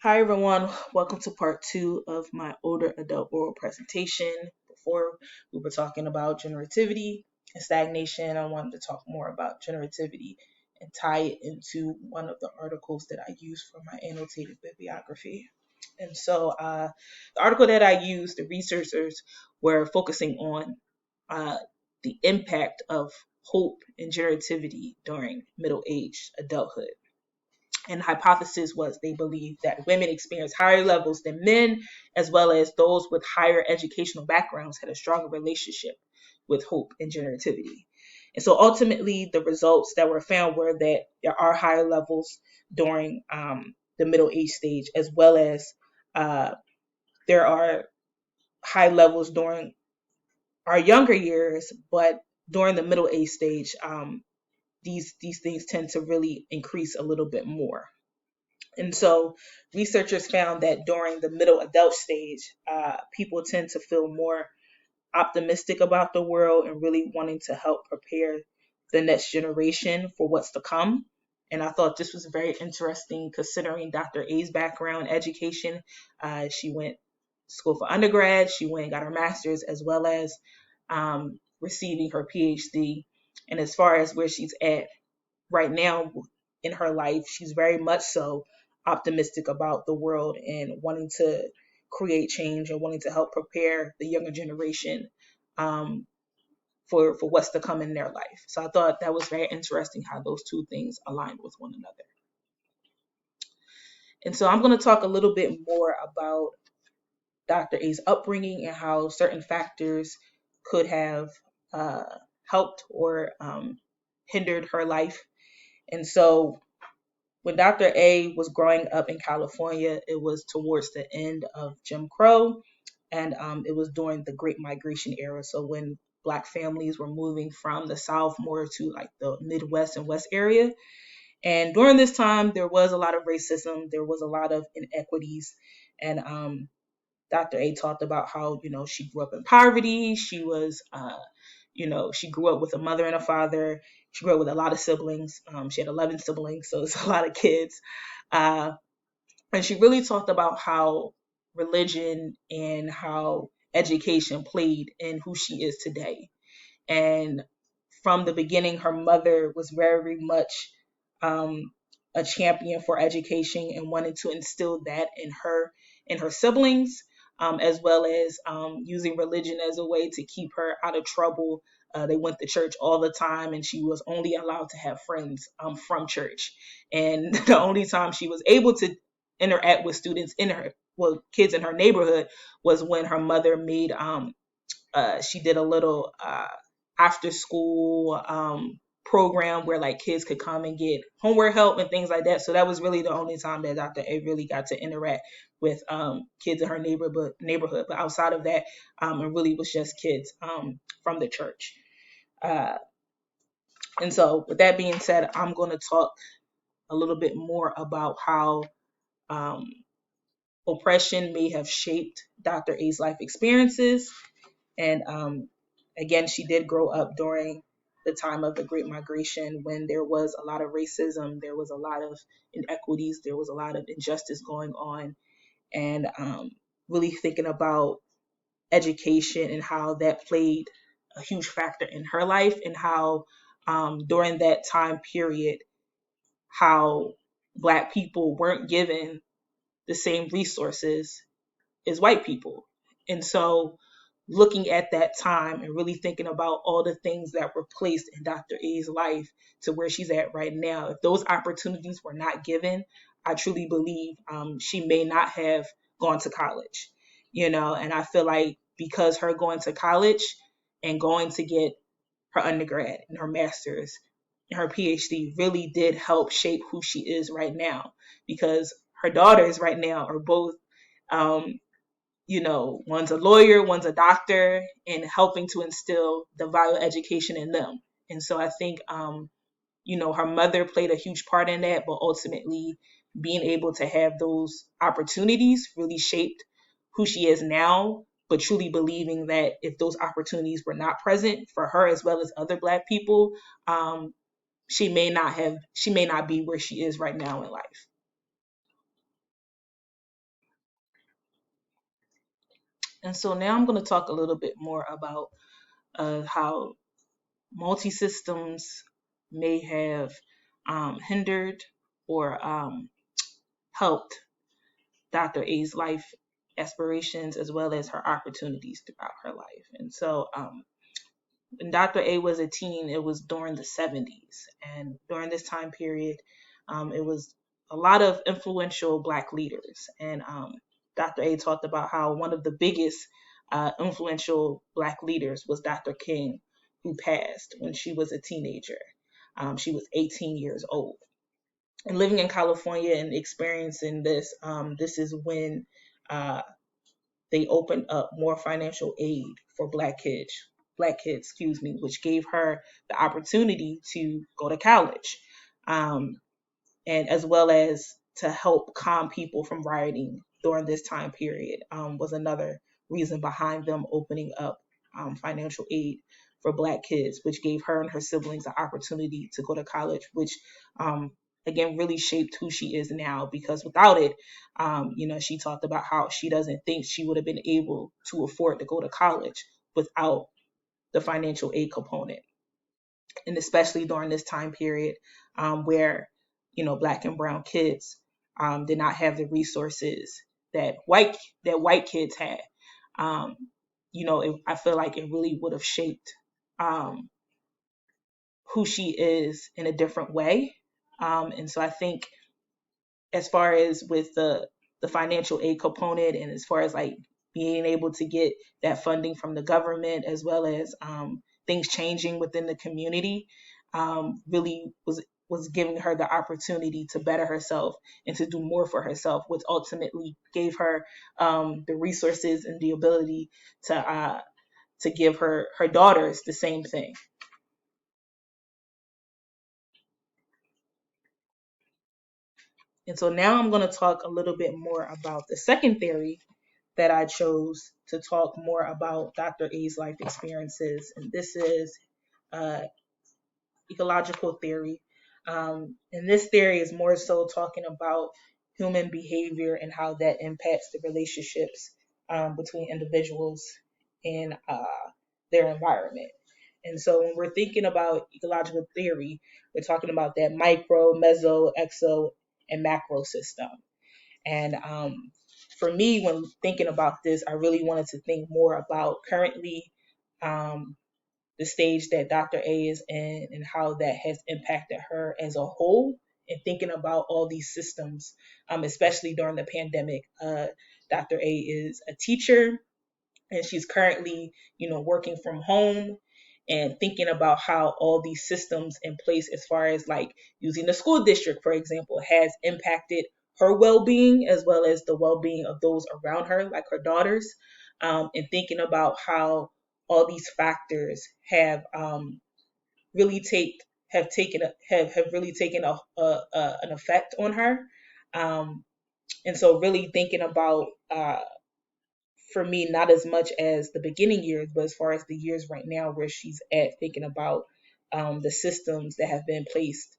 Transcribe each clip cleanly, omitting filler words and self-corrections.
Hi everyone, welcome to part two of my older adult oral presentation. Before we were talking about generativity and stagnation, I wanted to talk more about generativity and tie it into one of the articles that I used for my annotated bibliography. The article that I used, the researchers were focusing on uh, the impact of hope and generativity during middle age adulthood. And the hypothesis was they believed that women experienced higher levels than men, as well as those with higher educational backgrounds had a stronger relationship with hope and generativity. And so ultimately, the results that were found were that there are higher levels during the middle age stage, as well as uh, there are high levels during our younger years, but during the middle age stage, these things tend to really increase a little bit more. And so researchers found that during the middle adult stage, people tend to feel more optimistic about the world and really wanting to help prepare the next generation for what's to come. And I thought this was very interesting considering Dr. A's background education. She went to school for undergrad, she went and got her master's, as well as receiving her PhD. And as far as where she's at right now in her life, she's very much so optimistic about the world and wanting to create change and wanting to help prepare the younger generation um, for what's to come in their life. So I thought that was very interesting how those two things aligned with one another. And so I'm going to talk a little bit more about Dr. A's upbringing and how certain factors could have uh, helped or hindered her life. And so when Dr. A was growing up in California, it was towards the end of Jim Crow, and it was during the Great Migration era. So when Black families were moving from the South more to like the Midwest and West area. And during this time, there was a lot of racism, there was a lot of inequities, and Dr. A talked about how, she grew up in poverty. She was, she grew up with a mother and a father. She grew up with a lot of siblings. She had 11 siblings, so it's a lot of kids. Uh, and she really talked about how religion and how education played in who she is today. And from the beginning, her mother was very much um, a champion for education and wanted to instill that in her siblings, as well as using religion as a way to keep her out of trouble. They went to church all the time, and she was only allowed to have friends from church. And the only time she was able to interact with students kids in her neighborhood was when her mother made she did a little after school program where like kids could come and get homework help and things like that. So that was really the only time that Dr. A really got to interact with kids in her neighborhood. But outside of that, it really was just kids from the church. Uh, and so with that being said, I'm going to talk a little bit more about how um, oppression may have shaped Dr. A's life experiences. And again, she did grow up during the time of the Great Migration when there was a lot of racism, there was a lot of inequities, there was a lot of injustice going on, and really thinking about education and how that played a huge factor in her life, and how during that time period, how Black people weren't given the same resources as white people. And so looking at that time and really thinking about all the things that were placed in Dr. A's life to where she's at right now, if those opportunities were not given, I truly believe she may not have gone to college, and I feel like because her going to college and going to get her undergrad and her master's and her PhD really did help shape who she is right now, because her daughters right now are both um, one's a lawyer, one's a doctor, and helping to instill the value of education in them. And so I think, her mother played a huge part in that, but ultimately being able to have those opportunities really shaped who she is now, but truly believing that if those opportunities were not present for her as well as other Black people, she may not be where she is right now in life. And so now I'm going to talk a little bit more about how multi-systems may have hindered or helped Dr. A's life aspirations as well as her opportunities throughout her life. And so when Dr. A was a teen, it was during the 70s. And during this time period, it was a lot of influential Black leaders. And Dr. A talked about how one of the biggest influential Black leaders was Dr. King, who passed when she was a teenager. She was 18 years old. And living in California and experiencing this, this is when uh, they opened up more financial aid for black kids, excuse me, which gave her the opportunity to go to college. Um, and as well as to help calm people from rioting during this time period, was another reason behind them opening up financial aid for Black kids, which gave her and her siblings the opportunity to go to college, which um, again really shaped who she is now. Because without it, she talked about how she doesn't think she would have been able to afford to go to college without the financial aid component, and especially during this time period where Black and brown kids did not have the resources that white kids had. um, I feel like it really would have shaped um, who she is in a different way. And so I think, as far as with the financial aid component, and as far as like being able to get that funding from the government, as well as things changing within the community, really was giving her the opportunity to better herself and to do more for herself, which ultimately gave her the resources and the ability to give her daughters the same thing. And so now I'm going to talk a little bit more about the second theory that I chose to talk more about Dr. A's life experiences. And this is uh, ecological theory. And this theory is more so talking about human behavior and how that impacts the relationships between individuals and their environment. And so when we're thinking about ecological theory, we're talking about that micro, meso, exo, and macro system. And for me, when thinking about this, I really wanted to think more about currently um, the stage that Dr. A is in and how that has impacted her as a whole, and thinking about all these systems, especially during the pandemic. Dr. A is a teacher, and she's currently working from home, and thinking about how all these systems in place, as far as like using the school district for example, has impacted her well-being as well as the well-being of those around her, like her daughters, and thinking about how all these factors have really take have taken have really taken an effect on her. um, and so really thinking about for me, not as much as the beginning years, but as far as the years right now where she's at, thinking about the systems that have been placed,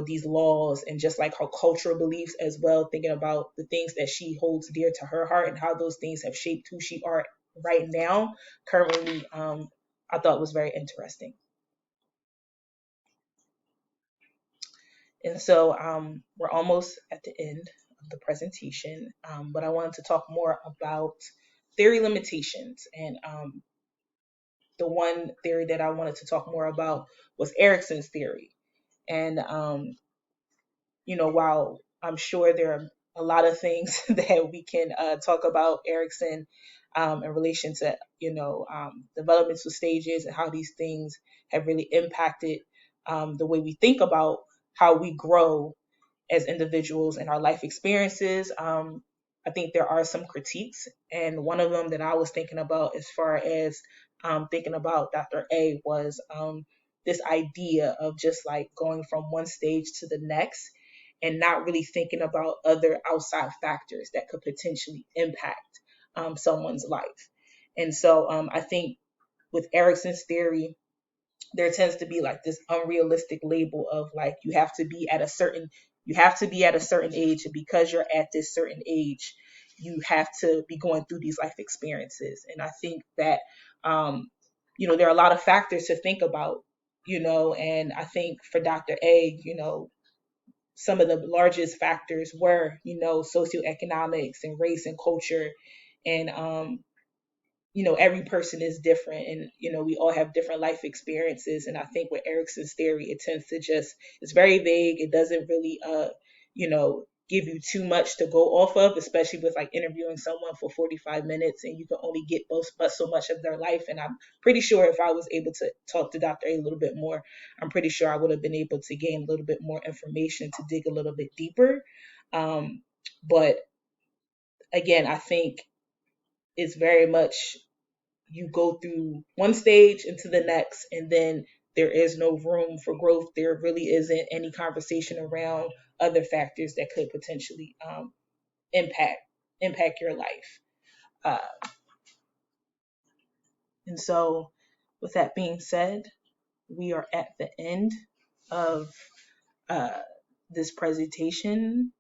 these laws, and just like her cultural beliefs as well, thinking about the things that she holds dear to her heart and how those things have shaped who she are right now, currently, I thought was very interesting. And so we're almost at the end of the presentation, but I wanted to talk more about theory limitations. And the one theory that I wanted to talk more about was Erickson's theory. And, while I'm sure there are a lot of things that we can talk about Erickson in relation to, developmental stages and how these things have really impacted the way we think about how we grow as individuals and our life experiences. I think there are some critiques, and one of them that I was thinking about, as far as thinking about Dr. A, was this idea of just like going from one stage to the next and not really thinking about other outside factors that could potentially impact someone's life. And so I think with Erickson's theory, there tends to be like this unrealistic label of like you have to be at a certain age, and because you're at this certain age, you have to be going through these life experiences. And I think that, there are a lot of factors to think about, and I think for Dr. A, some of the largest factors were, socioeconomics and race and culture. And, every person is different, and, we all have different life experiences. And I think with Erickson's theory, it tends to just, it's very vague. It doesn't really, give you too much to go off of, especially with like interviewing someone for 45 minutes and you can only get but so much of their life. And I'm pretty sure if I was able to talk to Dr. A little bit more, I'm pretty sure I would have been able to gain a little bit more information to dig a little bit deeper. But again, I think it's very much, you go through one stage into the next, and then there is no room for growth. There really isn't any conversation around other factors that could potentially impact your life. Uh, and so, with that being said, we are at the end of uh, this presentation.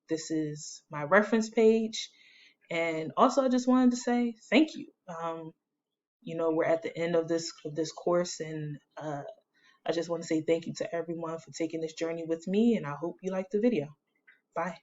This is my reference page. And also, I just wanted to say thank you. We're at the end of this course, and I just want to say thank you to everyone for taking this journey with me, and I hope you liked the video. Bye.